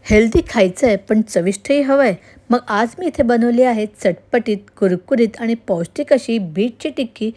Healthy खायचं आहे पण चविष्टही हवं आहे. मग आज मी इथे बनवली आहे चटपटीत, कुरकुरीत आणि पौष्टिक अशी बीटची टिक्की.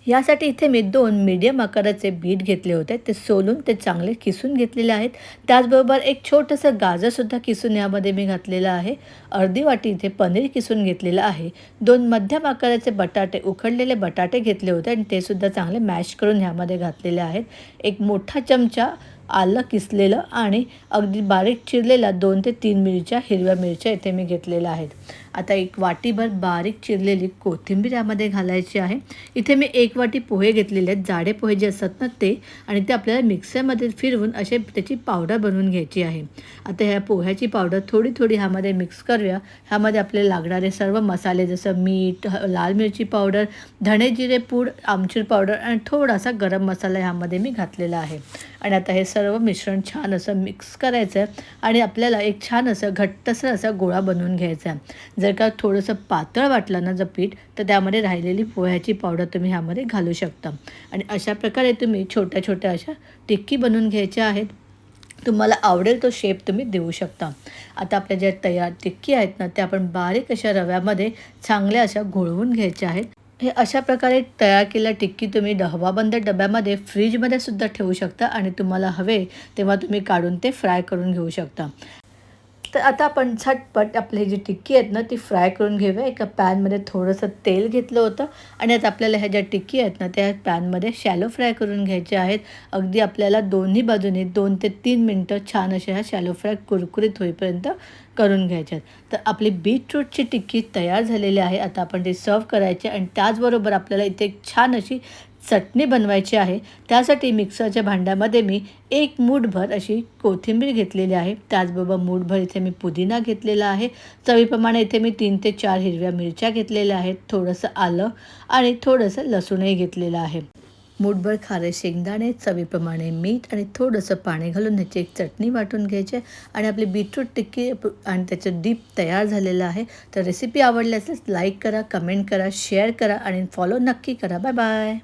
यासाठी इथे मी 2 मीडियम आकाराचे बीट घेतले होते. ते सोलून ते चांगले किसून घेतलेले आहेत. त्याचबरोबर एक छोटंसं गाजरसुद्धा किसून यामध्ये मी घातलेलं आहे. अर्धी वाटी इथे पनीर किसून घेतलेलं आहे. 2 मध्यम आकाराचे बटाटे, उकडलेले बटाटे घेतले होते आणि ते सुद्धा चांगले मॅश करून ह्यामध्ये घातलेले आहेत. एक मोठा चमचा आलं किसलेलं आणि अगदी बारीक चिरलेला 2 ते 3 हिरव्या मिरच्या इथे मी घेतलेल्या आहेत. आता एक वाटीभर बारीक चिरलेली कोथिंबीर यामध्ये घालायची आहे. इथे मी 1 वाटी पोहे घेतलेले आहेत, जाडे पोहे जे असतात ना ते, आणि ते आपल्याला मिक्सरमध्ये फिरवून असे त्याची पावडर बनवून घ्यायची आहे. आता ह्या पोह्याची पावडर थोडी थोडी ह्यामध्ये मिक्स करूया. ह्यामध्ये आपल्याला लागणारे सर्व मसाले जसं मीठ, लाल मिरची पावडर, धणे जिरे पूड, आमचूर पावडर आणि थोडासा गरम मसाला ह्यामध्ये मी घातलेला आहे. आणि आता हे सर्व मिश्रण छान असं मिक्स करायचं आहे आणि आपल्याला एक छान असं घट्टसर असा गोळा बनवून घ्यायचा आहे. जर का थोडंसं पातळ वाटलं ना जर पीठ, तर त्यामध्ये राहिलेली पोह्याची पावडर तुम्ही ह्यामध्ये घालू शकता. आणि अशा प्रकारे तुम्ही छोट्या छोट्या अशा टिक्की बनवून घ्यायच्या आहेत. तुम्हाला आवडेल तो शेप तुम्ही देऊ शकता. आता आपल्या ज्या तयार टिक्की आहेत ना, त्या आपण बारीक अशा रव्यामध्ये चांगल्या अशा घोळवून घ्यायच्या आहेत. हे अशा प्रकारे तयार केलेल्या टिक्की तुम्ही हवाबंद डब्यामध्ये फ्रीजमध्ये सुद्धा ठेवू शकता आणि तुम्हाला हवे तेव्हा तुम्ही काढून ते फ्राय करून घेऊ शकता. तर आता आपण झटपट आपली जी टिक्की आहेत ना ती फ्राय करून घेऊया. एका पॅनमध्ये थोडंसं तेल घेतलं होतं आणि आता आपल्याला ह्या ज्या टिक्की आहेत ना त्या पॅनमध्ये शॅलो फ्राय करून घ्यायच्या आहेत. अगदी आपल्याला दोन्ही बाजूने 2 ते 3 मिनटं छान अशा ह्या शॅलो फ्राय कुरकुरीत होईपर्यंत करून घ्यायच्या आहेत. तर आपली बीटरूटची टिक्की तयार झालेली आहे. आता आपण ते सर्व करायचे आणि त्याचबरोबर आपल्याला इथे एक छान अशी चटणी बनवायची आहे. त्यासाठी मिक्सरच्या भांड्यामध्ये मी 1 मूठभर अशी कोथिंबीर घेतलेली आहे. त्याचबरोबर मूठभर इथे मी पुदिना घेतलेला आहे. चवीप्रमाणे इथे मी 3 ते 4 हिरव्या मिरच्या घेतलेल्या आहेत. थोडंसं आलं आणि थोडंसं लसूणही घेतलेलं आहे. मूठभर खारे शेंगदाणे, चवीप्रमाणे मीठ आणि थोडंसं पाणी घालून ह्याची एक चटणी वाटून घ्यायची आणि आपली बीटरूट टिक्की आणि त्याचं डीप तयार झालेलं आहे. तर रेसिपी आवडली असेल लाईक करा, कमेंट करा, शेअर करा आणि फॉलो नक्की करा. Bye bye.